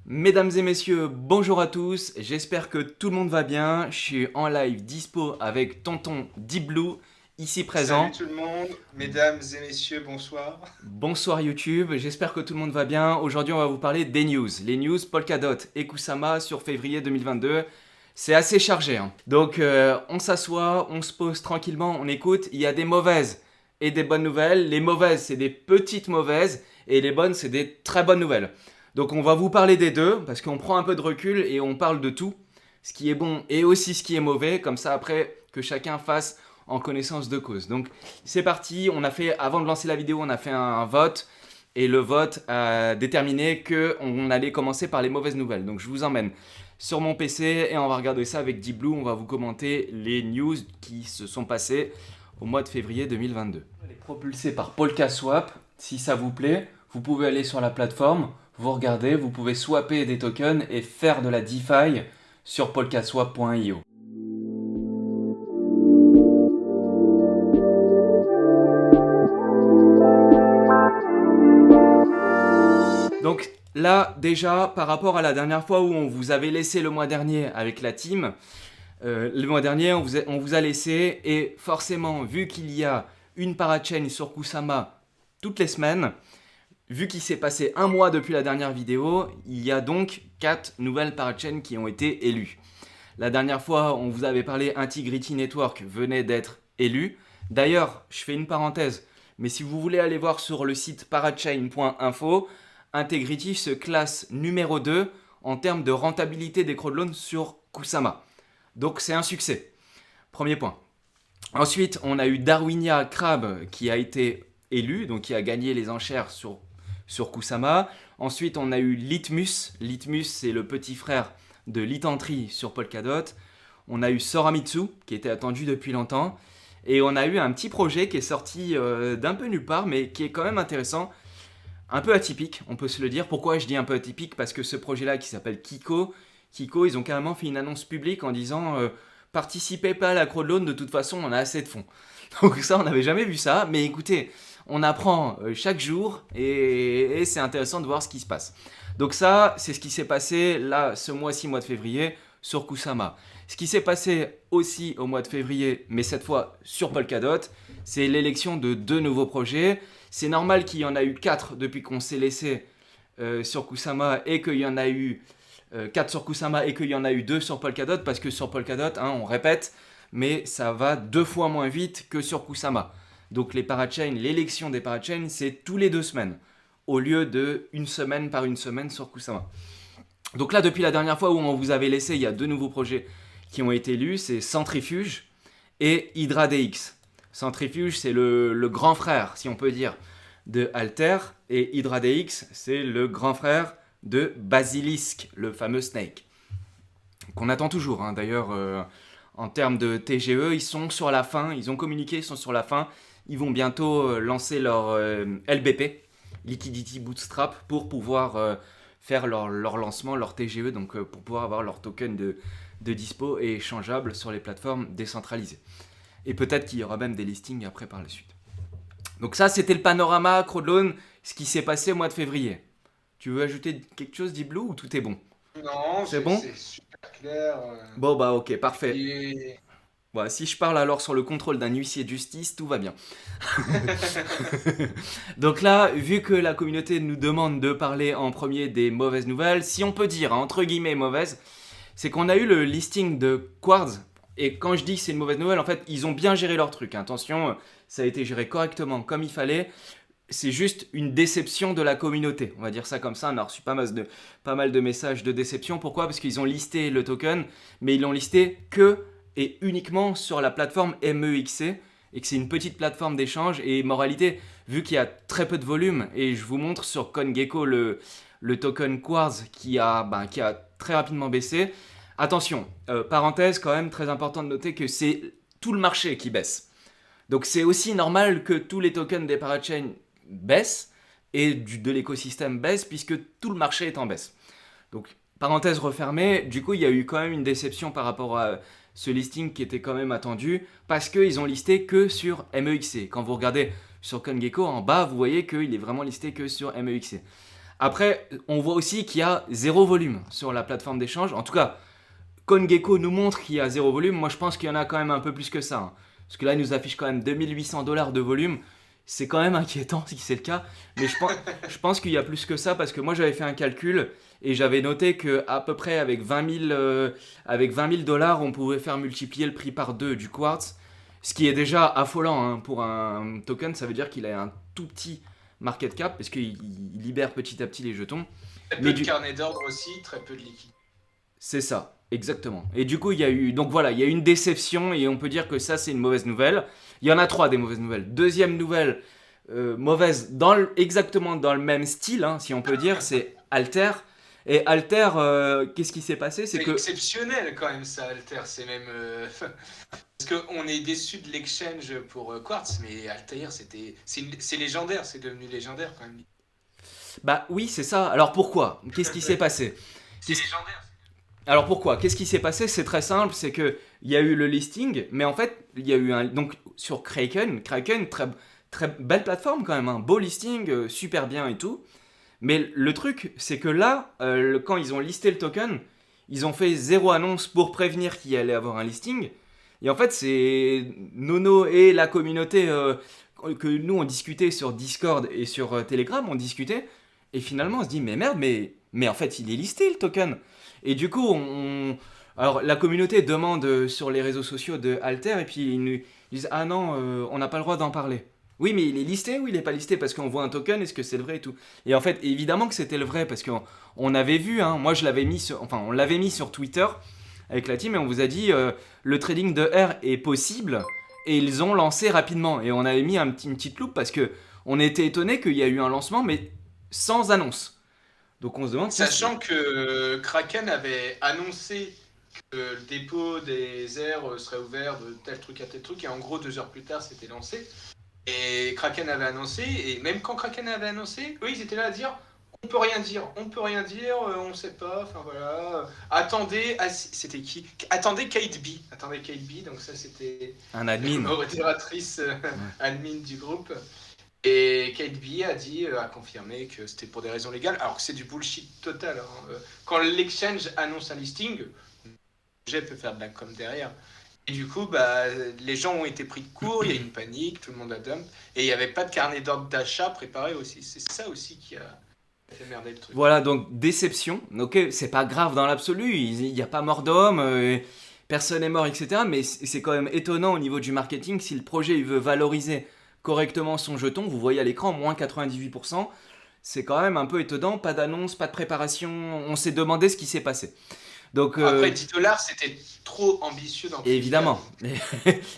Mesdames et messieurs, bonjour à tous, j'espère que tout le monde va bien. Je suis en live dispo avec tonton Deep Blue, ici Salut présent. tout le monde, mesdames et messieurs, bonsoir. Bonsoir YouTube, j'espère que tout le monde va bien. Aujourd'hui on va vous parler des news. Les news Polkadot et Kusama sur février 2022. C'est assez chargé, hein. Donc on s'assoit, on se pose tranquillement, on écoute. Il y a des mauvaises et des bonnes nouvelles. Les mauvaises c'est des petites mauvaises et les bonnes c'est des très bonnes nouvelles. Donc on va vous parler des deux parce qu'on prend un peu de recul et on parle de tout. Ce qui est bon et aussi ce qui est mauvais. Comme ça après que chacun fasse en connaissance de cause. Donc c'est parti, avant de lancer la vidéo, on a fait un vote et le vote a déterminé qu'on allait commencer par les mauvaises nouvelles. Donc je vous emmène sur mon PC et on va regarder ça avec Deep Blue, on va vous commenter les news qui se sont passées au mois de février 2022. Elle est propulsée par PolkaSwap, si ça vous plaît, vous pouvez aller sur la plateforme, vous regardez, vous pouvez swapper des tokens et faire de la DeFi sur polkaswap.io. Donc là, déjà, par rapport à la dernière fois où on vous avait laissé le mois dernier avec la team, le mois dernier, on vous a laissé, et forcément, vu qu'il y a une parachain sur Kusama toutes les semaines, vu qu'il s'est passé un mois depuis la dernière vidéo, il y a donc 4 nouvelles parachains qui ont été élues. La dernière fois, on vous avait parlé, Integrity Network venait d'être élu. D'ailleurs, je fais une parenthèse, mais si vous voulez aller voir sur le site parachain.info, Integrity se classe numéro 2 en termes de rentabilité des crowdloans sur Kusama. Donc c'est un succès. Premier point. Ensuite, on a eu Darwinia Crab qui a été élu, donc qui a gagné les enchères sur Kusama. Ensuite, on a eu Litmus. Litmus, c'est le petit frère de Litantri sur Polkadot. On a eu Soramitsu, qui était attendu depuis longtemps. Et on a eu un petit projet qui est sorti d'un peu nulle part, mais qui est quand même intéressant. Un peu atypique, on peut se le dire. Pourquoi je dis un peu atypique? Parce que ce projet-là qui s'appelle Kiko, ils ont carrément fait une annonce publique en disant participez pas à la crowdloan, de toute façon on a assez de fonds. Donc ça, on n'avait jamais vu ça, mais écoutez, on apprend chaque jour et c'est intéressant de voir ce qui se passe. Donc ça, c'est ce qui s'est passé là, ce mois-ci, mois de février, sur Kusama. Ce qui s'est passé aussi au mois de février, mais cette fois sur Polkadot, c'est l'élection de 2 nouveaux projets. C'est normal qu'il y en a eu 4 depuis qu'on s'est laissé sur Kusama et qu'il y en a eu 4 sur Kusama et qu'il y en a eu 2 sur Polkadot, parce que sur Polkadot, hein, on répète, mais ça va 2 fois moins vite que sur Kusama. Donc les parachains, l'élection des parachains, c'est tous les 2 semaines, au lieu de une semaine par une semaine sur Kusama. Donc là, depuis la dernière fois où on vous avait laissé, il y a 2 nouveaux projets qui ont été élus, c'est Centrifuge et HydraDX. Centrifuge, c'est le grand frère, si on peut dire, de Alter, et HydraDX, c'est le grand frère de Basilisk, le fameux Snake, qu'on attend toujours, hein. D'ailleurs, en termes de TGE, ils sont sur la fin, ils ont communiqué, ils sont sur la fin, ils vont bientôt lancer leur LBP, Liquidity Bootstrap, pour pouvoir faire leur lancement, leur TGE, donc pour pouvoir avoir leur token de dispo et échangeable sur les plateformes décentralisées. Et peut-être qu'il y aura même des listings après par la suite. Donc ça, c'était le panorama crowdloan, ce qui s'est passé au mois de février. Tu veux ajouter quelque chose, Diblo, ou tout est bon? Non, C'est c'est bon? c'est super clair. Bon bah ok, parfait. Et... Voilà, si je parle alors sur le contrôle d'un huissier de justice, tout va bien. Donc là, vu que la communauté nous demande de parler en premier des mauvaises nouvelles, si on peut dire, hein, entre guillemets mauvaises, c'est qu'on a eu le listing de Quartz. Et quand je dis que c'est une mauvaise nouvelle, en fait, ils ont bien géré leur truc. Attention, ça a été géré correctement comme il fallait. C'est juste une déception de la communauté. On va dire ça comme ça. On a reçu pas mal de messages de déception. Pourquoi? Parce qu'ils ont listé le token, mais ils l'ont listé que et uniquement sur la plateforme MEXC, et que c'est une petite plateforme d'échange. Et moralité, vu qu'il y a très peu de volume, et je vous montre sur CoinGecko le token Quartz qui a très rapidement baissé. Attention, parenthèse quand même très important de noter que c'est tout le marché qui baisse. Donc c'est aussi normal que tous les tokens des parachains baissent et de l'écosystème baisse, puisque tout le marché est en baisse. Donc parenthèse refermée, du coup il y a eu quand même une déception par rapport à ce listing qui était quand même attendu, parce qu'ils ont listé que sur MEXC. Quand vous regardez sur CoinGecko en bas, vous voyez qu'il est vraiment listé que sur MEXC. Après, on voit aussi qu'il y a zéro volume sur la plateforme d'échange. En tout cas, CoinGecko nous montre qu'il y a zéro volume. Moi, je pense qu'il y en a quand même un peu plus que ça, hein. Parce que là, il nous affiche quand même 2800 $ de volume. C'est quand même inquiétant si c'est le cas. Mais je pense qu'il y a plus que ça parce que moi, j'avais fait un calcul et j'avais noté qu'à peu près avec 20 000 $, on pouvait faire multiplier le prix par 2 du quartz. Ce qui est déjà affolant, hein, pour un token. Ça veut dire qu'il a un tout petit market cap parce qu'il libère petit à petit les jetons. Très Mais peu de carnet d'ordre aussi, très peu de liquide. C'est ça, exactement. Et du coup, il y a eu, donc voilà, il y a eu une déception et on peut dire que ça, c'est une mauvaise nouvelle. Il y en a trois des mauvaises nouvelles. Deuxième nouvelle, mauvaise, exactement dans le même style, hein, si on peut dire, c'est Alter. Et Alter, qu'est-ce qui s'est passé? C'est C'est que, exceptionnel quand même ça, Alter. C'est même parce qu'on est déçu de l'exchange pour Quartz, mais Altair c'est légendaire, c'est devenu légendaire quand même. bah oui, c'est ça. Alors pourquoi? Qu'est-ce qui s'est passé? C'est Qu'est-ce- légendaire. Alors pourquoi? Qu'est-ce qui s'est passé? C'est très simple, c'est que il y a eu le listing, mais en fait, il y a eu donc sur Kraken, très très belle plateforme quand même, un beau listing, super bien et tout. Mais le truc, c'est que là, quand ils ont listé le token, ils ont fait zéro annonce pour prévenir qu'il allait avoir un listing. Et en fait, c'est Nono et la communauté, que nous on discutait sur Discord et sur Telegram, on discutait. Et finalement, on se dit, mais merde, mais en fait, il est listé le token. Et du coup, alors la communauté demande, sur les réseaux sociaux de Alter, et puis ils nous disent, ah non, on n'a pas le droit d'en parler. Oui, mais il est listé ou il n'est pas listé parce qu'on voit un token, est-ce que c'est le vrai et tout. Et en fait, évidemment que c'était le vrai parce qu'on avait vu, hein, moi je l'avais mis enfin on l'avait mis sur Twitter avec la team et on vous a dit, le trading de R est possible et ils ont lancé rapidement et on avait mis une petite loupe parce que on était étonné qu'il y a eu un lancement mais sans annonce. Donc on se demande si Sachant que Kraken avait annoncé que le dépôt des airs serait ouvert de tel truc à tel truc, et en gros 2 heures plus tard c'était lancé. Et Kraken avait annoncé, et même quand Kraken avait annoncé, eux ils étaient là à dire on peut rien dire, on sait pas, enfin voilà. Attendez, c'était qui? Attendez Kate B, donc ça c'était un la admin. modératrice Ouais. admin du groupe. Et Kate B a dit, a confirmé que c'était pour des raisons légales, alors que c'est du bullshit total, hein. Quand l'exchange annonce un listing, le projet peut faire de la com derrière. Et du coup, bah, les gens ont été pris de court, il y a eu une panique, tout le monde a dump, et il n'y avait pas de carnet d'ordre d'achat préparé aussi. C'est ça aussi qui a fait merder le truc. Voilà, donc déception. Ok, c'est pas grave dans l'absolu, il n'y a pas mort d'homme, personne n'est mort, etc. Mais c'est quand même étonnant au niveau du marketing si le projet il veut valoriser correctement son jeton. Vous voyez à l'écran, moins 98%. C'est quand même un peu étonnant, pas d'annonce, pas de préparation. On s'est demandé ce qui s'est passé. Donc, Après, 10 dollars, c'était trop ambitieux dans tous les cas. évidemment,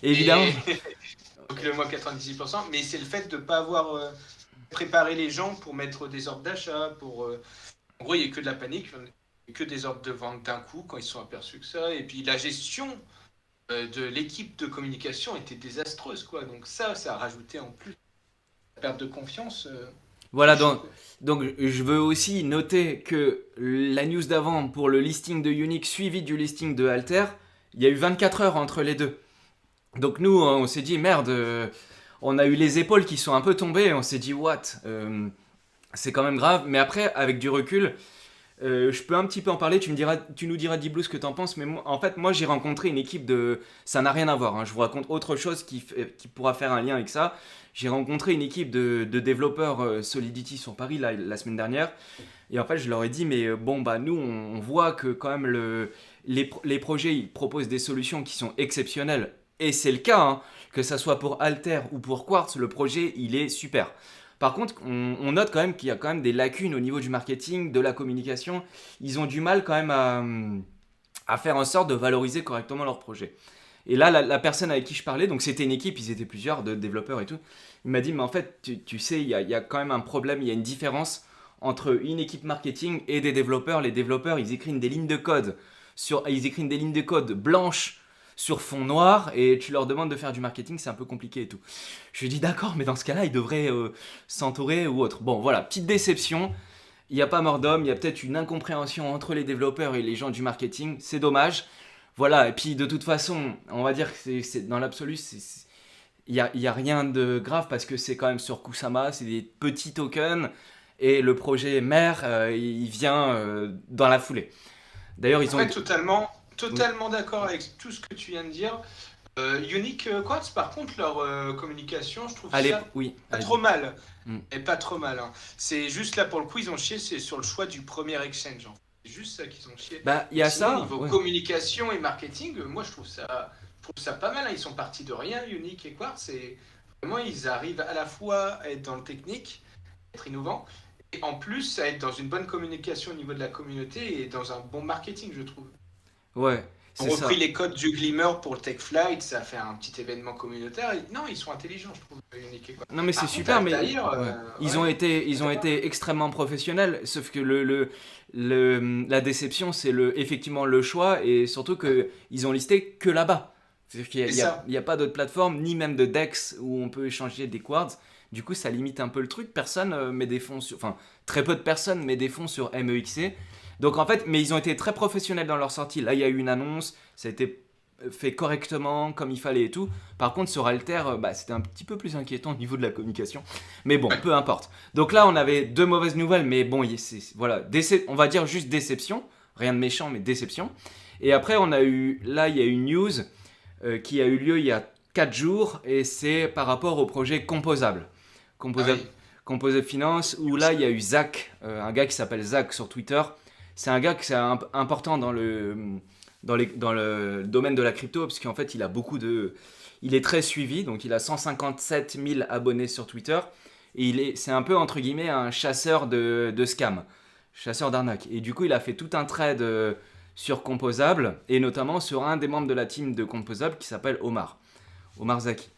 évidemment. Et... donc le moins 98%, mais c'est le fait de ne pas avoir préparé les gens pour mettre des ordres d'achat, pour... En gros, il n'y a que de la panique, il n'y a que des ordres de vente d'un coup quand ils se sont aperçus que ça, et puis la gestion de l'équipe de communication était désastreuse, quoi. Donc ça a rajouté en plus la perte de confiance. Voilà, C'est chaud, donc, quoi. donc je veux aussi noter que la news d'avant pour le listing de Unix suivi du listing de Alter, il y a eu 24 heures entre les deux. Donc nous, on s'est dit, merde, on a eu les épaules qui sont un peu tombées, on s'est dit, what? C'est quand même grave, mais après, avec du recul, je peux un petit peu en parler, tu nous diras, Diblu, ce que t'en penses, mais en fait, moi, j'ai rencontré une équipe de... Ça n'a rien à voir, hein, je vous raconte autre chose qui pourra faire un lien avec ça. J'ai rencontré une équipe de développeurs, Solidity sur Paris la semaine dernière, et en fait, je leur ai dit, mais bon, bah nous, on voit que quand même les projets, ils proposent des solutions qui sont exceptionnelles, et c'est le cas, hein, que ça soit pour Alter ou pour Quartz, le projet, il est super. Par contre, on note quand même qu'il y a quand même des lacunes au niveau du marketing, de la communication. Ils ont du mal quand même à faire en sorte de valoriser correctement leur projet. Et là, la personne avec qui je parlais, donc c'était une équipe, ils étaient plusieurs de développeurs et tout, il m'a dit, mais en fait, tu sais, il y a quand même un problème, il y a une différence entre une équipe marketing et des développeurs. Les développeurs, ils écrivent des lignes de code blanches sur fond noir et tu leur demandes de faire du marketing, c'est un peu compliqué et tout. Je lui ai dit d'accord, mais dans ce cas-là, ils devraient s'entourer ou autre. Bon, voilà, petite déception. Il n'y a pas mort d'homme, il y a peut-être une incompréhension entre les développeurs et les gens du marketing. C'est dommage. Voilà, et puis de toute façon, on va dire que dans l'absolu, il y a rien de grave parce que c'est quand même sur Kusama, c'est des petits tokens. et le projet mère, il vient dans la foulée. D'ailleurs, ils ont... Ouais, totalement, Oui, totalement d'accord avec tout ce que tu viens de dire. Unique Quartz, par contre, leur communication, je trouve allez, ça oui, pas trop allez-y. mal. Mm. Et pas trop mal, hein. C'est juste là, pour le coup, ils ont chié, c'est sur le choix du premier exchange, en fait. C'est juste ça qu'ils ont chié. Bah, il y Mais a sinon, ça, niveau ouais. communication et marketing, moi, je trouve ça pas mal, hein. Ils sont partis de rien, Unique et Quartz. Et vraiment, ils arrivent à la fois à être dans le technique, être innovants, et en plus à être dans une bonne communication au niveau de la communauté et dans un bon marketing, je trouve. Ouais, Ont c'est repris ça. les codes du Glimmer pour le Tech Flight, ça a fait un petit événement communautaire. Non, ils sont intelligents, je trouve, Unique et quoi. Non mais c'est Par contre, super, mais Altair, ouais. Ils ont ouais, été, ils ont Altair, été extrêmement professionnels, sauf que la déception, c'est effectivement le choix, et surtout que ils ont listé que là-bas. C'est-à-dire qu'il y a, c'est il y a- ça. il y a pas d'autre plateforme, ni même de DEX où on peut échanger des quartz. Du coup, ça limite un peu le truc. Personne met des fonds sur, enfin, très peu de personnes mettent des fonds sur MEXC. Donc en fait, mais ils ont été très professionnels dans leur sortie. Là, il y a eu une annonce, ça a été fait correctement, comme il fallait et tout. Par contre, sur Alter, bah, c'était un petit peu plus inquiétant au niveau de la communication. Mais bon, Ouais. peu importe. Donc là, on avait deux mauvaises nouvelles, mais bon, voilà, on va dire juste déception. Rien de méchant, mais déception. Et après, là, il y a une news qui a eu lieu il y a 4 jours, et c'est par rapport au projet Composable. Ah Composable, oui. Composable Finance, où là, il y a eu Zach, un gars qui s'appelle Zach sur Twitter. C'est un gars qui est important dans le domaine de la crypto, parce qu'en fait, il est très suivi, donc il a 157 000 abonnés sur Twitter, et c'est un peu, entre guillemets, un chasseur de scam, chasseur d'arnaque. Et du coup, il a fait tout un trade sur Composable, et notamment sur un des membres de la team de Composable qui s'appelle Omar Zaki.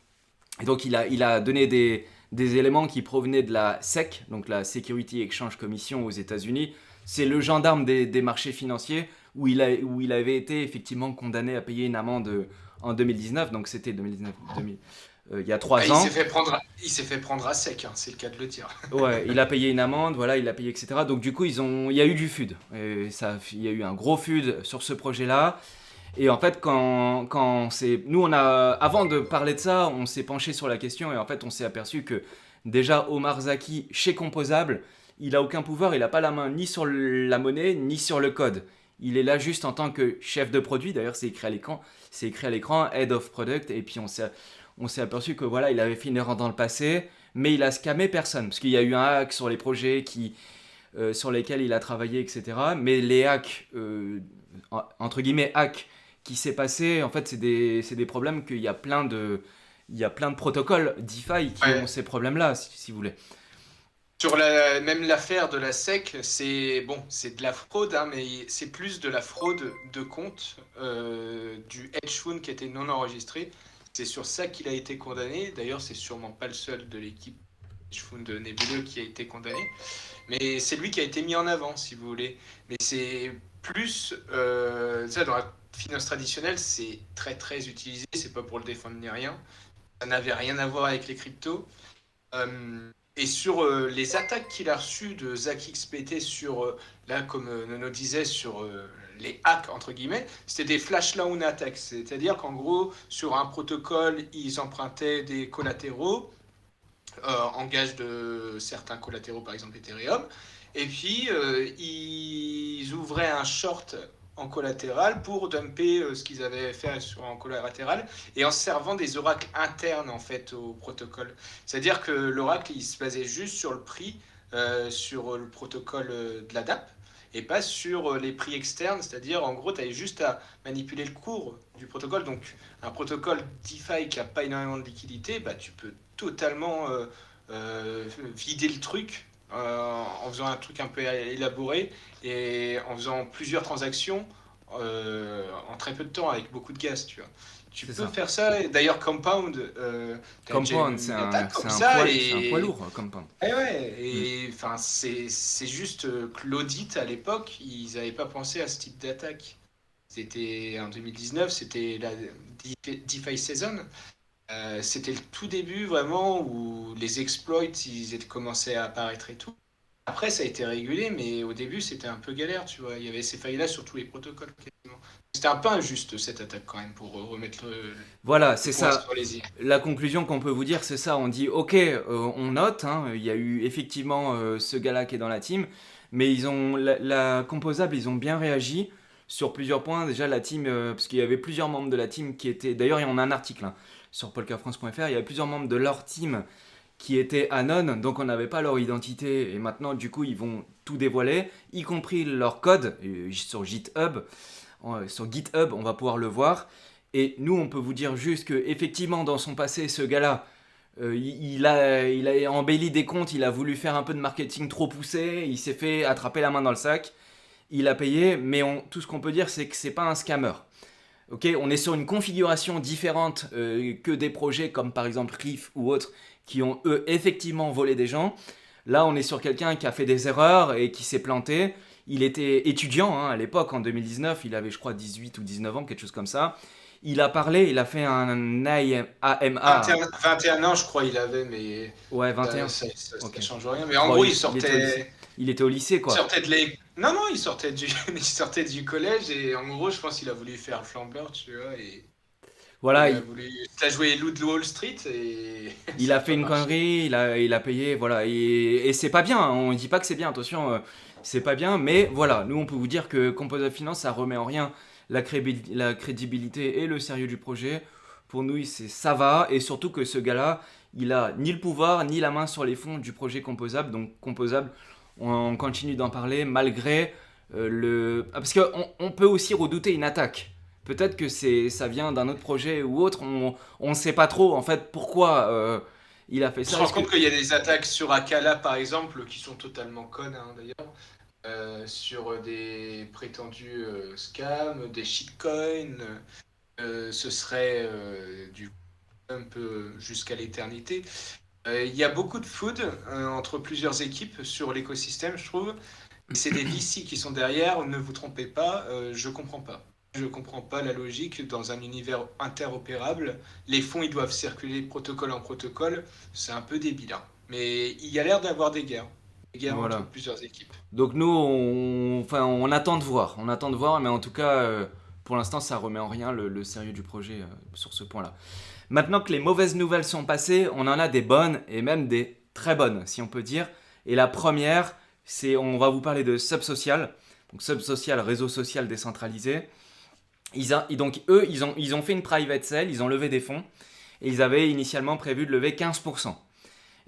Et donc, il a donné des éléments qui provenaient de la SEC, donc la Security Exchange Commission aux États-Unis. C'est le gendarme des marchés financiers où il avait été effectivement condamné à payer une amende en 2019. Donc, c'était 2019, il y a Ah, 3 ans. il s'est fait prendre à sec, hein, c'est le cas de le dire. Ouais, il a payé une amende, voilà, il a payé, etc. Donc, du coup, il y a eu du FUD. Et ça, il y a eu un gros FUD sur ce projet-là. Et en fait, nous, avant de parler de ça, on s'est penché sur la question, et en fait, on s'est aperçu que déjà Omar Zaki, chez Composable, il a aucun pouvoir, il n'a pas la main ni sur la monnaie, ni sur le code. Il est là juste en tant que chef de produit. D'ailleurs, c'est écrit à l'écran, Head of Product. Et puis on s'est aperçu que voilà, il avait fait une erreur dans le passé, mais il a scammé personne, parce qu'il y a eu un hack sur les projets sur lesquels il a travaillé, etc. Mais les hacks, entre guillemets hacks, qui s'est passé, en fait, c'est des problèmes il y a plein de protocoles DeFi qui ont Ouais. ces problèmes-là, si vous voulez. Sur même l'affaire de la SEC, c'est bon, c'est de la fraude, hein, mais c'est plus de la fraude de compte du hedge fund qui était non enregistré. C'est sur ça qu'il a été condamné. D'ailleurs, c'est sûrement pas le seul de l'équipe hedge fund nébuleux qui a été condamné, mais c'est lui qui a été mis en avant, si vous voulez. Mais c'est plus ça dans la finance traditionnelle, c'est très très utilisé. C'est pas pour le défendre ni rien. Ça n'avait rien à voir avec les cryptos. Et sur les attaques qu'il a reçues de Zach XPT sur, là, comme Nono disait, sur les hacks, entre guillemets, c'était des flash loan attacks. C'est-à-dire qu'en gros, sur un protocole, ils empruntaient des collatéraux en gage de certains collatéraux, par exemple Ethereum. Et puis, ils ouvraient un short en collatéral pour dumper ce qu'ils avaient fait en collatéral et en servant des oracles internes en fait au protocole. C'est-à-dire que l'oracle il se basait juste sur le prix sur le protocole de la DAP et pas sur les prix externes, c'est-à-dire en gros tu avais juste à manipuler le cours du protocole. Donc un protocole DeFi qui n'a pas énormément de liquidité, bah, tu peux totalement vider le truc en faisant un truc un peu élaboré et en faisant plusieurs transactions en très peu de temps avec beaucoup de gaz, tu vois. Tu C'est peux ça. faire ça. Et d'ailleurs, Compound, t'as déjà Compound, une attaque comme ça c'est un poids lourd, Compound. ouais, Mm. et enfin c'est juste que l'audit à l'époque, ils n'avaient pas pensé à ce type d'attaque. C'était en 2019, c'était la DeFi Season. C'était le tout début vraiment où les exploits ils étaient commencé à apparaître et tout. Après, ça a été régulé, mais au début, c'était un peu galère, tu vois. Il y avait ces failles-là sur tous les protocoles, quasiment. C'était un peu injuste, cette attaque, quand même, pour remettre Voilà, le c'est point ça. sur les i. La conclusion qu'on peut vous dire, c'est ça. On dit, ok, on note, hein, il y a eu effectivement ce gars-là qui est dans la team, mais la composable, ils ont bien réagi sur plusieurs points. Déjà, la team, parce qu'il y avait plusieurs membres de la team qui étaient. D'ailleurs, il y en a un article hein, sur polkafrance.fr. Il y avait plusieurs membres de leur team qui étaient anon, donc on n'avait pas leur identité. Et maintenant, du coup, ils vont tout dévoiler, y compris leur code sur GitHub. Sur GitHub, on va pouvoir le voir. Et nous, on peut vous dire juste que effectivement, dans son passé, ce gars-là, il a embelli des comptes, il a voulu faire un peu de marketing trop poussé, il s'est fait attraper la main dans le sac, il a payé, mais tout ce qu'on peut dire, c'est que c'est pas un scammer. Ok, on est sur une configuration différente que des projets comme par exemple Riff ou autres qui ont eux effectivement volé des gens. Là, on est sur quelqu'un qui a fait des erreurs et qui s'est planté. Il était étudiant hein, à l'époque, en 2019, il avait je crois 18 ou 19 ans, quelque chose comme ça. Il a parlé, il a fait un AMA. 21 ans, je crois, il avait, mais Ouais, ça, 21. ça Ok. change rien. Mais en Bon, gros, il était au lycée. Il était au lycée, il quoi. sortait de les... Non, non, il sortait du, il sortait du collège et en gros, je pense qu'il a voulu faire le flambeur, tu vois, et Voilà, il a voulu... Il a joué Loup de Wall Street et il ça a n'a fait pas une marché. connerie, il a payé, voilà. Et c'est pas bien, hein, on dit pas que c'est bien, attention, c'est pas bien, mais voilà, nous on peut vous dire que Composa Finance, ça remet en rien la crédibilité et le sérieux du projet. Pour nous, ça va, et surtout que ce gars-là, il a ni le pouvoir, ni la main sur les fonds du projet Composable. Donc Composable, on continue d'en parler malgré parce qu'on peut aussi redouter une attaque. Peut-être que ça vient d'un autre projet ou autre, on ne sait pas trop en fait pourquoi il a fait On se ça. rend Est-ce que compte qu'il y a des attaques sur Akala, par exemple, qui sont totalement connes, hein, d'ailleurs, sur des prétendus scams, des shitcoins. Ce serait du un peu jusqu'à l'éternité. Il y a beaucoup de food entre plusieurs équipes sur l'écosystème, je trouve. Et c'est des VC qui sont derrière, ne vous trompez pas, je comprends pas. Je comprends pas la logique dans un univers interopérable. Les fonds, ils doivent circuler protocole en protocole. C'est un peu débile, hein. Mais il y a l'air d'avoir des guerres. Des guerres entre voilà. plusieurs équipes. Donc nous, on attend de voir, mais en tout cas, pour l'instant, ça remet en rien le sérieux du projet sur ce point-là. Maintenant que les mauvaises nouvelles sont passées, on en a des bonnes et même des très bonnes, si on peut dire. Et la première, on va vous parler de Subsocial. Donc Subsocial, réseau social décentralisé. Donc eux, ils ont fait une private sale, ils ont levé des fonds. Et ils avaient initialement prévu de lever 15%.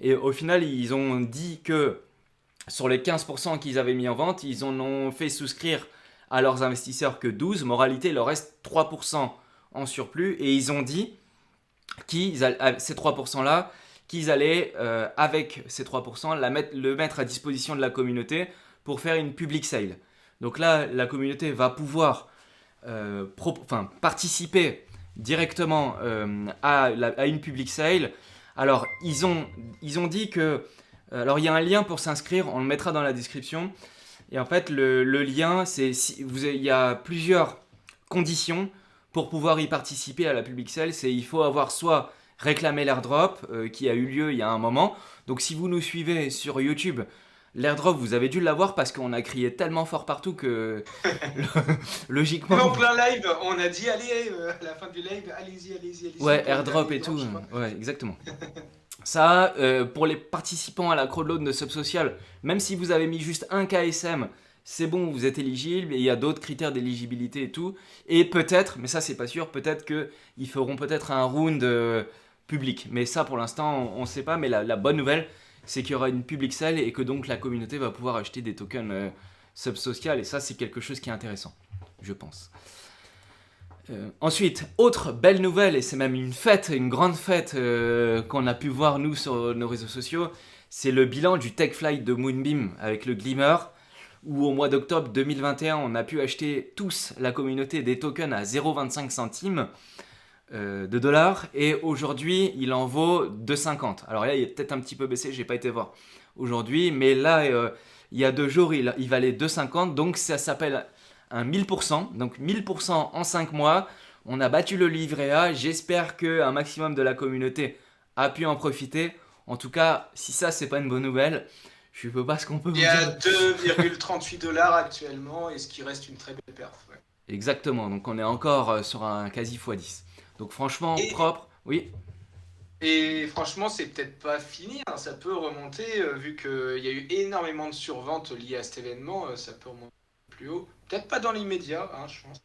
Et au final, ils ont dit que sur les 15% qu'ils avaient mis en vente, ils en ont fait souscrire à leurs investisseurs que 12. Moralité, il leur reste 3% en surplus. Et ils ont dit ces 3%-là, qu'ils allaient, avec ces 3%, le mettre à disposition de la communauté pour faire une public sale. Donc là, la communauté va pouvoir participer directement à une public sale. Alors, ils ont dit que... Alors, il y a un lien pour s'inscrire, on le mettra dans la description. Et en fait, le lien, il y a plusieurs conditions pour pouvoir y participer à la public sale. Il faut avoir soit réclamé l'airdrop qui a eu lieu il y a un moment. Donc, si vous nous suivez sur YouTube, l'airdrop, vous avez dû l'avoir parce qu'on a crié tellement fort partout que Même en logiquement. plein live, on a dit, allez, à la fin du live, allez-y, allez-y, allez-y, Ouais, pour le airdrop dernier et blanc, tout. je crois. Ouais, exactement. Ça, pour les participants à la crowdload de Subsocial, même si vous avez mis juste un KSM, c'est bon, vous êtes éligible. Et il y a d'autres critères d'éligibilité et tout. Et peut-être, mais ça c'est pas sûr, peut-être qu'ils feront peut-être un round public. Mais ça pour l'instant, on ne sait pas. Mais la bonne nouvelle, c'est qu'il y aura une public sale et que donc la communauté va pouvoir acheter des tokens Subsocial. Et ça, c'est quelque chose qui est intéressant, je pense. Ensuite, autre belle nouvelle, et c'est même une fête, une grande fête qu'on a pu voir nous sur nos réseaux sociaux, c'est le bilan du Tech Flight de Moonbeam avec le Glimmer, où au mois d'octobre 2021, on a pu acheter tous, la communauté, des tokens à 0,25 centimes de dollars, et aujourd'hui, il en vaut 2,50. Alors là, il est peut-être un petit peu baissé, j'ai pas été voir aujourd'hui, mais là, il y a 2 jours, il valait 2,50, donc ça s'appelle un 1000%, donc 1000% en 5 mois. On a battu le livret A. J'espère qu'un maximum de la communauté a pu en profiter. En tout cas, si ça, c'est pas une bonne nouvelle, je peux pas ce qu'on peut vous Il y a dire. 2,38 $ actuellement, et ce qui reste une très belle perf. Ouais. Exactement, donc on est encore sur un quasi x10. Donc franchement, Et, propre, oui. et franchement, c'est peut-être pas fini, hein, ça peut remonter, vu qu'il y a eu énormément de surventes liées à cet événement, ça peut remonter plus haut. Peut-être pas dans l'immédiat, hein, je pense.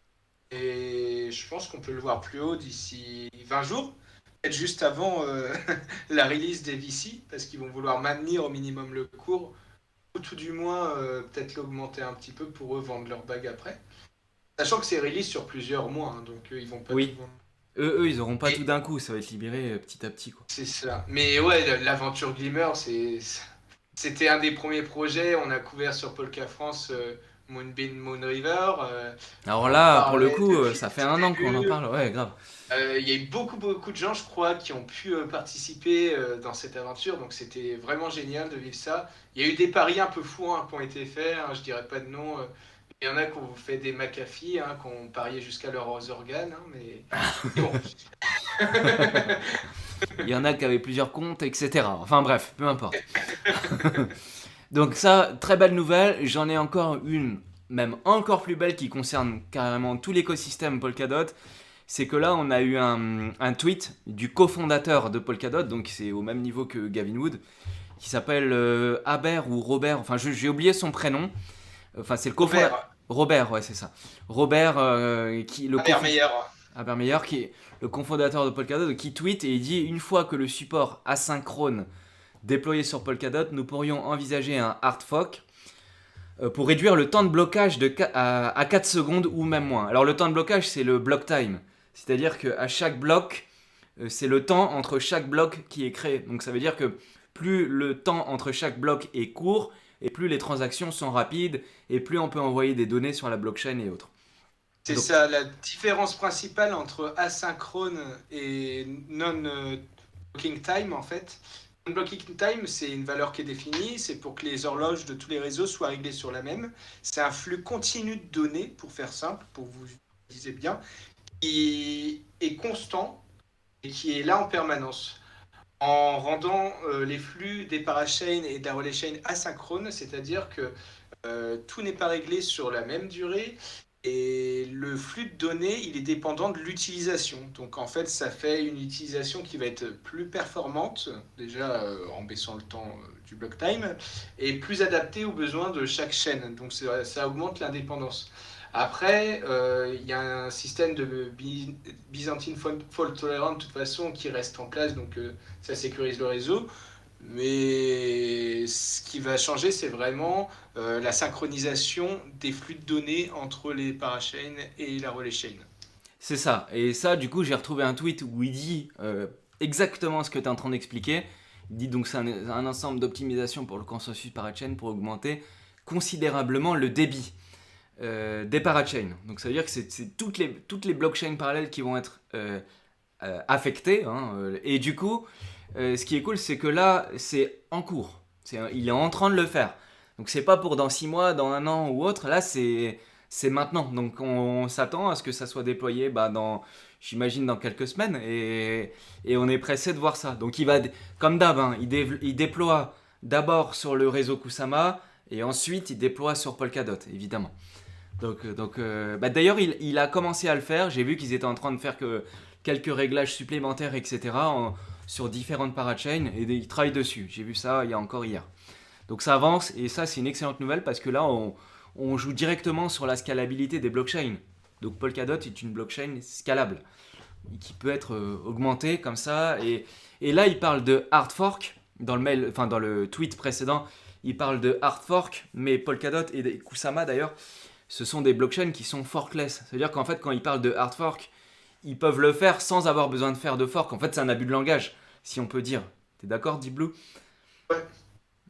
Et je pense qu'on peut le voir plus haut d'ici 20 jours, peut-être juste avant la release des VC, parce qu'ils vont vouloir maintenir au minimum le cours, ou tout du moins peut-être l'augmenter un petit peu pour eux vendre leur bague après. Sachant que c'est release sur plusieurs mois, hein, donc ils vont pas tout Oui. vendre. Eux, ils auront pas tout Et d'un coup, ça va être libéré petit à petit, quoi. c'est ça. Mais ouais, l'aventure Glimmer, c'était un des premiers projets. On a couvert sur Polka France Moonbeam Moon River. Alors On en là, pour le parlait coup, depuis ça le fait tout un an qu'on en début. parle, ouais, grave. Il y a eu beaucoup de gens, je crois, qui ont pu participer dans cette aventure. Donc c'était vraiment génial de vivre ça. Il y a eu des paris un peu fous hein, qui ont été faits. Hein, je dirais pas de nom. Il y en a qui ont fait des McAfee, hein, qui ont parié jusqu'à leurs organes. Hein, mais bon. Il y en a qui avaient plusieurs comptes, etc. Enfin bref, peu importe. Donc ça, très belle nouvelle. J'en ai encore une, même encore plus belle, qui concerne carrément tout l'écosystème Polkadot. C'est que là, on a eu un tweet du cofondateur de Polkadot, donc c'est au même niveau que Gavin Wood, qui s'appelle Aber ou Robert, enfin j'ai oublié son prénom. Enfin c'est le cofondateur. Robert, Robert, ouais c'est ça. Robert, qui le un air meilleur. Habermeyer, qui est le cofondateur de Polkadot, qui tweet et il dit une fois que le support asynchrone déployé sur Polkadot, nous pourrions envisager un hard fork pour réduire le temps de blocage à 4 secondes ou même moins. Alors le temps de blocage, c'est le block time. C'est-à-dire qu'à chaque bloc, c'est le temps entre chaque bloc qui est créé. Donc ça veut dire que plus le temps entre chaque bloc est court, et plus les transactions sont rapides, et plus on peut envoyer des données sur la blockchain et autres. C'est Donc ça, la différence principale entre asynchrone et non-blocking time, en fait. Non-blocking time, c'est une valeur qui est définie, c'est pour que les horloges de tous les réseaux soient réglées sur la même. C'est un flux continu de données, pour faire simple, pour vous disiez bien, qui est constant et qui est là en permanence. En rendant les flux des parachains et de la relay chain asynchrones, c'est-à-dire que tout n'est pas réglé sur la même durée et le flux de données, il est dépendant de l'utilisation. Donc en fait, ça fait une utilisation qui va être plus performante, déjà en baissant le temps du block time, et plus adaptée aux besoins de chaque chaîne. Donc ça augmente l'indépendance. Après, il y a un système de Byzantine fault tolerant de toute façon qui reste en place, donc ça sécurise le réseau. Mais ce qui va changer, c'est vraiment la synchronisation des flux de données entre les parachains et la relay chain. c'est ça. Et ça, du coup, j'ai retrouvé un tweet où il dit exactement ce que tu es en train d'expliquer. Il dit donc c'est un ensemble d'optimisation pour le consensus parachain pour augmenter considérablement le débit des parachains. Donc ça veut dire que c'est toutes les blockchains parallèles qui vont être affectées. Hein, et du coup, ce qui est cool, c'est que là, c'est en cours. Il est en train de le faire. Donc c'est pas pour dans 6 mois, dans un an ou autre. Là, c'est maintenant. Donc on s'attend à ce que ça soit déployé j'imagine, dans quelques semaines. Et on est pressé de voir ça. Donc comme d'hab, hein, il déploie d'abord sur le réseau Kusama et ensuite il déploie sur Polkadot, évidemment. D'ailleurs, il a commencé à le faire. J'ai vu qu'ils étaient en train de faire quelques réglages supplémentaires, etc. Sur différentes parachains et ils travaillent dessus. J'ai vu ça il y a encore hier. Donc ça avance et ça c'est une excellente nouvelle parce que là on joue directement sur la scalabilité des blockchains. Donc Polkadot est une blockchain scalable qui peut être augmentée comme ça et là il parle de hard fork dans le mail, enfin dans le tweet précédent, il parle de hard fork mais Polkadot et Kusama d'ailleurs, ce sont des blockchains qui sont forkless. C'est-à-dire qu'en fait quand il parle de hard fork, ils peuvent le faire sans avoir besoin de faire de fork. En fait, c'est un abus de langage, si on peut dire. T'es d'accord, Deep Blue? Ouais, ouais,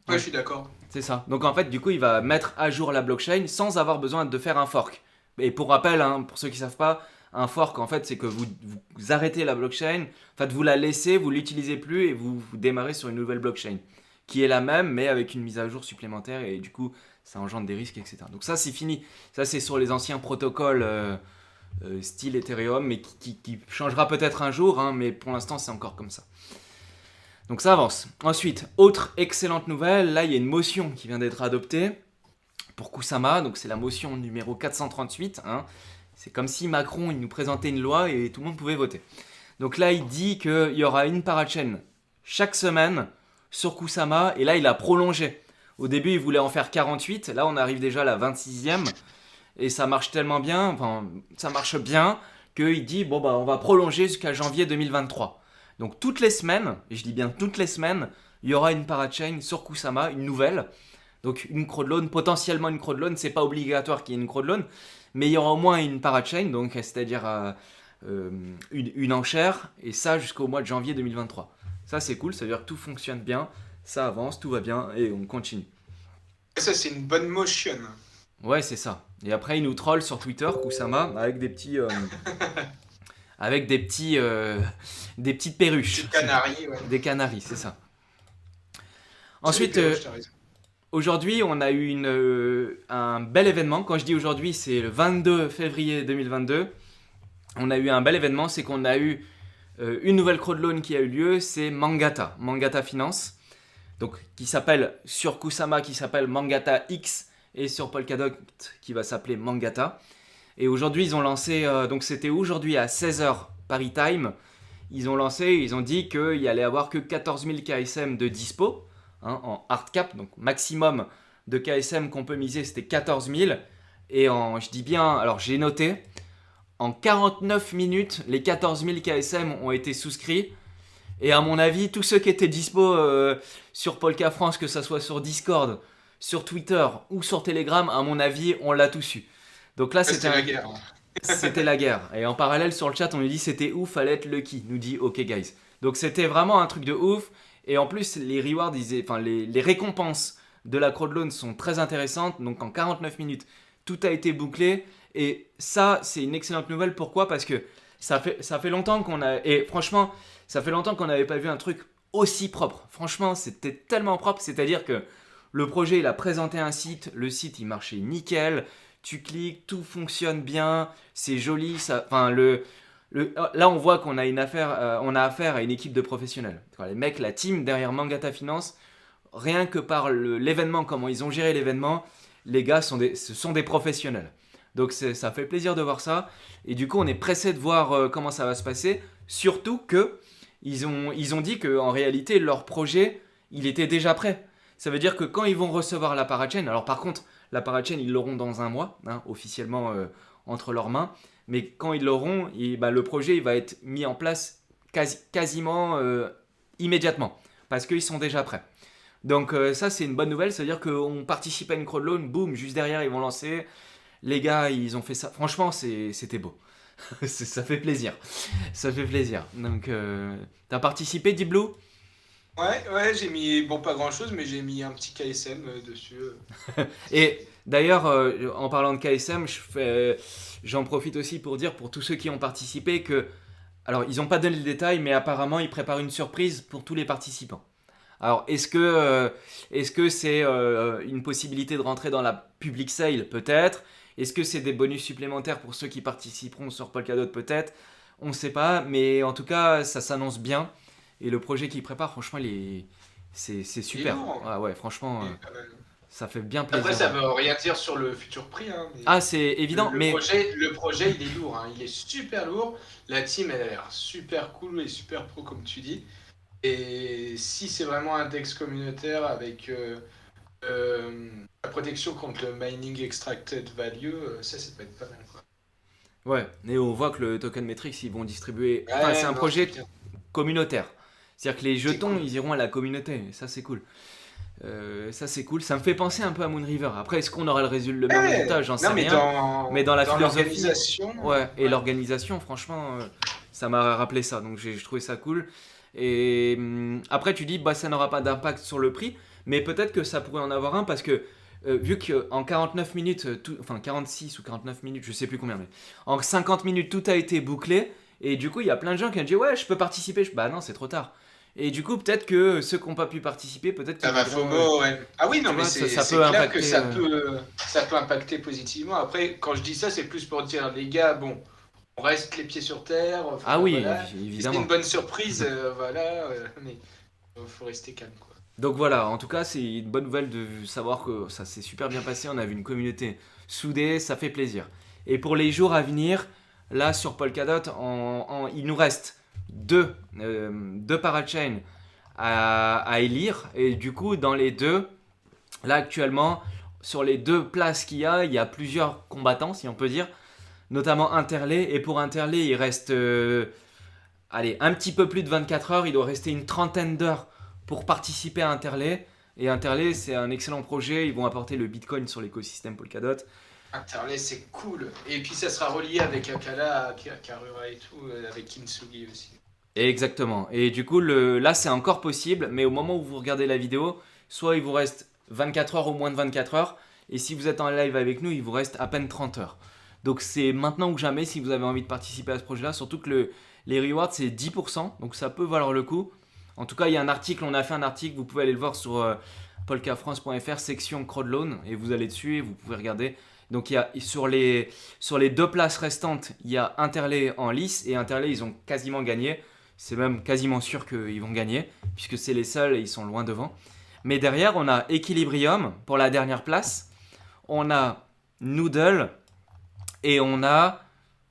Ouais, je suis d'accord. c'est ça. Donc en fait, du coup, il va mettre à jour la blockchain sans avoir besoin de faire un fork. Et pour rappel, hein, pour ceux qui ne savent pas, un fork, en fait, c'est que vous arrêtez la blockchain, en fait, vous la laissez, vous l'utilisez plus et vous démarrez sur une nouvelle blockchain qui est la même, mais avec une mise à jour supplémentaire et du coup, ça engendre des risques, etc. Donc ça, c'est fini. Ça, c'est sur les anciens protocoles style Ethereum, mais qui changera peut-être un jour, hein, mais pour l'instant, c'est encore comme ça. Donc ça avance. Ensuite, autre excellente nouvelle, là il y a une motion qui vient d'être adoptée pour Kusama, donc c'est la motion numéro 438. Hein. C'est comme si Macron il nous présentait une loi et tout le monde pouvait voter. Donc là il dit qu'il y aura une parachain chaque semaine sur Kusama, et là il a prolongé. Au début il voulait en faire 48, là on arrive déjà à la 26e, et ça marche tellement bien, enfin ça marche bien, qu'il dit bon bah on va prolonger jusqu'à janvier 2023. Donc toutes les semaines, et je dis bien toutes les semaines, il y aura une parachain sur Kusama, une nouvelle. Donc une crowdloan, potentiellement une crowdloan, c'est pas obligatoire qu'il y ait une crowdloan, mais il y aura au moins une parachain, donc c'est-à-dire une enchère, et ça jusqu'au mois de janvier 2023. Ça c'est cool, ça veut dire que tout fonctionne bien, ça avance, tout va bien, et on continue. Ça, c'est une bonne motion. Ouais, c'est ça. Et après, il nous troll sur Twitter, Kusama, avec des petites perruches. Des canaris, ouais. Des canaris, c'est ça. Ensuite, T'as raison. aujourd'hui, on a eu un bel événement. Quand je dis aujourd'hui, c'est le 22 février 2022. On a eu un bel événement, c'est qu'on a eu une nouvelle crowdloan qui a eu lieu, c'est Mangata, Mangata Finance. Donc, qui s'appelle sur Kusama, qui s'appelle Mangata X, et sur Polkadot, qui va s'appeler Mangata. Et aujourd'hui, ils ont lancé, donc c'était aujourd'hui à 16h Paris Time, ils ont dit qu'il y allait avoir que 14 000 KSM de dispo, hein, en hard cap, donc maximum de KSM qu'on peut miser, c'était 14 000. Et je dis bien, alors j'ai noté, en 49 minutes, les 14 000 KSM ont été souscrits. Et à mon avis, tous ceux qui étaient dispo sur Polka France, que ça soit sur Discord, sur Twitter ou sur Telegram, à mon avis, on l'a tous eu. Donc là, C'était la guerre. c'était la guerre. Et en parallèle, sur le chat, on nous dit c'était ouf, fallait être lucky. Nous dit ok, guys. Donc c'était vraiment un truc de ouf. Et en plus, les rewards, les récompenses de la crowdloan sont très intéressantes. Donc en 49 minutes, tout a été bouclé. Et ça, c'est une excellente nouvelle. Pourquoi ? Parce que ça fait longtemps qu'on a. Et franchement, ça fait longtemps qu'on n'avait pas vu un truc aussi propre. Franchement, c'était tellement propre. C'est-à-dire que le projet, il a présenté un site. Le site, il marchait nickel. Tu cliques, tout fonctionne bien. C'est joli. Là, on voit qu'on a on a affaire à une équipe de professionnels. Les mecs, la team derrière Mangata Finance, rien que par l'événement, comment ils ont géré l'événement, les gars, ce sont des professionnels. Donc ça fait plaisir de voir ça. Et du coup, on est pressé de voir comment ça va se passer. Surtout que ils ont dit qu'en réalité, leur projet, il était déjà prêt. Ça veut dire que quand ils vont recevoir la parachain, alors par contre, la parachain, ils l'auront dans un mois, hein, officiellement entre leurs mains. Mais quand ils l'auront, le projet il va être mis en place quasiment immédiatement. Parce qu'ils sont déjà prêts. Donc ça, c'est une bonne nouvelle. C'est-à-dire qu'on participe à une crowdloan, boum, juste derrière, ils vont lancer. Les gars, ils ont fait ça. Franchement, c'était beau. Ça fait plaisir. Ça fait plaisir. Donc, t'as participé, Deep Blue ? Ouais, j'ai mis, bon, pas grand chose, mais j'ai mis un petit KSM dessus. Et d'ailleurs, en parlant de KSM, j'en profite aussi pour dire pour tous ceux qui ont participé que. Alors, ils n'ont pas donné le détail, mais apparemment, ils préparent une surprise pour tous les participants. Alors, est-ce que c'est une possibilité de rentrer dans la public sale ? Peut-être. Est-ce que c'est des bonus supplémentaires pour ceux qui participeront sur Polkadot ? Peut-être. On ne sait pas, mais en tout cas, ça s'annonce bien. Et le projet qu'ils préparent, franchement, c'est super. Ah ouais, franchement, ça fait bien plaisir. Après, ça veut rien dire sur le futur prix. Hein, mais Ah, c'est évident, mais... Le projet, il est lourd. Hein, il est super lourd. La team, elle a l'air super cool et super pro, comme tu dis. Et si c'est vraiment un DEX communautaire avec la protection contre le mining extracted value, ça peut être pas mal, quoi. Ouais, et on voit que le token Matrix, ils vont distribuer... Ouais, Enfin, c'est un non, projet c'est bien. communautaire. C'est-à-dire que les jetons, cool. ils iront à la communauté. Ça, c'est cool. Ça, c'est cool. Ça me fait penser un peu à Moonriver. Après, est-ce qu'on aura le même résultat ? J'en sais rien. Mais dans la philosophie... l'organisation... Ouais, et l'organisation, franchement, ça m'a rappelé ça. Donc, j'ai trouvé ça cool. Et après, tu dis, bah, ça n'aura pas d'impact sur le prix. Mais peut-être que ça pourrait en avoir un parce que vu qu'en 49 minutes, enfin 46 ou 49 minutes, je sais plus combien, mais en 50 minutes, tout a été bouclé. Et du coup, il y a plein de gens qui ont dit, ouais, je peux participer. Bah non, c'est trop tard. Et du coup, peut-être que ceux qui n'ont pas pu participer, peut-être que... Ça va FOMO, ouais. Ah oui, non, mais vois, c'est ça peut clair impacter, que ça peut impacter positivement. Après, quand je dis ça, c'est plus pour dire, les gars, bon, on reste les pieds sur terre. Ah oui, voilà. C'est évidemment. une bonne surprise, voilà. Mais faut rester calme, quoi. Donc voilà, en tout cas, c'est une bonne nouvelle de savoir que ça s'est super bien passé. On avait une communauté soudée, ça fait plaisir. Et pour les jours à venir, là sur Polkadot, il nous reste deux parachains à élire. Et du coup, dans les deux, là actuellement, sur les deux places il y a plusieurs combattants, si on peut dire, notamment Interlay. Et pour Interlay, il reste allez, un petit peu plus de 24 heures. Il doit rester une trentaine d'heures pour participer à Interlay. Et Interlay, c'est un excellent projet. Ils vont apporter le Bitcoin sur l'écosystème Polkadot. Interlay, c'est cool. Et puis ça sera relié avec Akala, Karura et tout, avec Kintsugi aussi. Exactement. Et du coup, là, c'est encore possible. Mais au moment où vous regardez la vidéo, soit il vous reste 24 heures ou moins de 24 heures. Et si vous êtes en live avec nous, il vous reste à peine 30 heures. Donc c'est maintenant ou jamais si vous avez envie de participer à ce projet-là. Surtout que les rewards, c'est 10%. Donc ça peut valoir le coup. En tout cas, il y a un article, on a fait un article, vous pouvez aller le voir sur polkafrance.fr, section crowdloan, et vous allez dessus et vous pouvez regarder. Donc il y a, sur les deux places restantes, il y a Interlay en lice, et Interlay, ils ont quasiment gagné. C'est même quasiment sûr qu'ils vont gagner, puisque c'est les seuls et ils sont loin devant. Mais derrière, on a Equilibrium pour la dernière place, on a Noodle, et on a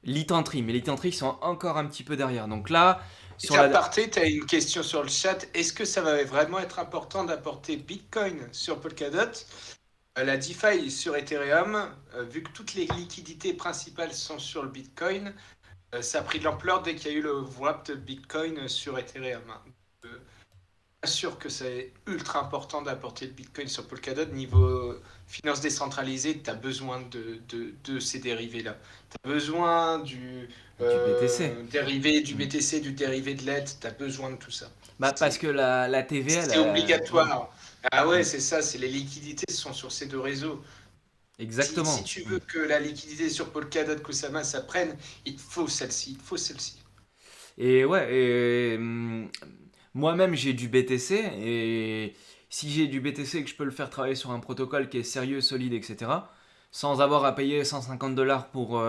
Litantry. Mais Litantry sont encore un petit peu derrière. Donc là, sur la aparté, tu as une question sur le chat. Est-ce que ça va vraiment être important d'apporter Bitcoin sur Polkadot? La DeFi sur Ethereum, vu que toutes les liquidités principales sont sur le Bitcoin, ça a pris de l'ampleur dès qu'il y a eu le wrap de Bitcoin sur Ethereum. Bien sûr que c'est ultra important d'apporter le Bitcoin sur Polkadot. Niveau finance décentralisée, tu as besoin de ces dérivés-là. Tu as besoin du BTC. Dérivé du BTC, du dérivé de l'ETH, tu as besoin de tout ça. Parce que la TVL... C'est obligatoire. Ah ouais, c'est ça, c'est les liquidités sont sur ces deux réseaux. Exactement. Si tu veux que la liquidité sur Polkadot, Kusama, ça prenne, il te faut celle-ci. Et ouais, moi-même j'ai du BTC, et si j'ai du BTC et que je peux le faire travailler sur un protocole qui est sérieux, solide, etc., sans avoir à payer 150 $ pour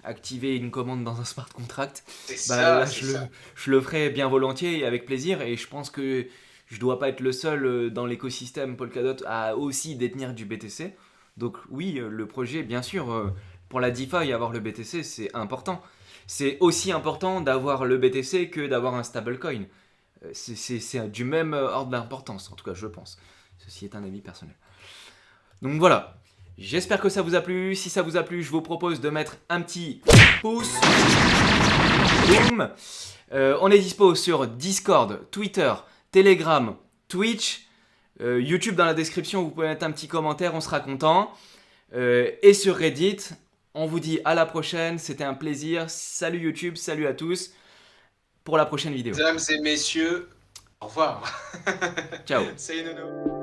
activer une commande dans un smart contract, je le ferai bien volontiers et avec plaisir, et je pense que je dois pas être le seul dans l'écosystème Polkadot à aussi détenir du BTC. Donc oui, le projet, bien sûr, pour la DeFi, avoir le BTC, c'est important. C'est aussi important d'avoir le BTC que d'avoir un stablecoin. C'est du même ordre d'importance, en tout cas je pense. Ceci est un avis personnel. Donc voilà, j'espère que ça vous a plu. Si ça vous a plu, je vous propose de mettre un petit pouce. Boum. On est dispo sur Discord, Twitter, Telegram, Twitch, YouTube dans la description, vous pouvez mettre un petit commentaire, on sera content. Et sur Reddit, on vous dit à la prochaine, c'était un plaisir. Salut YouTube, salut à tous pour la prochaine vidéo. Mesdames et messieurs, au revoir. Ciao. Salut Nono.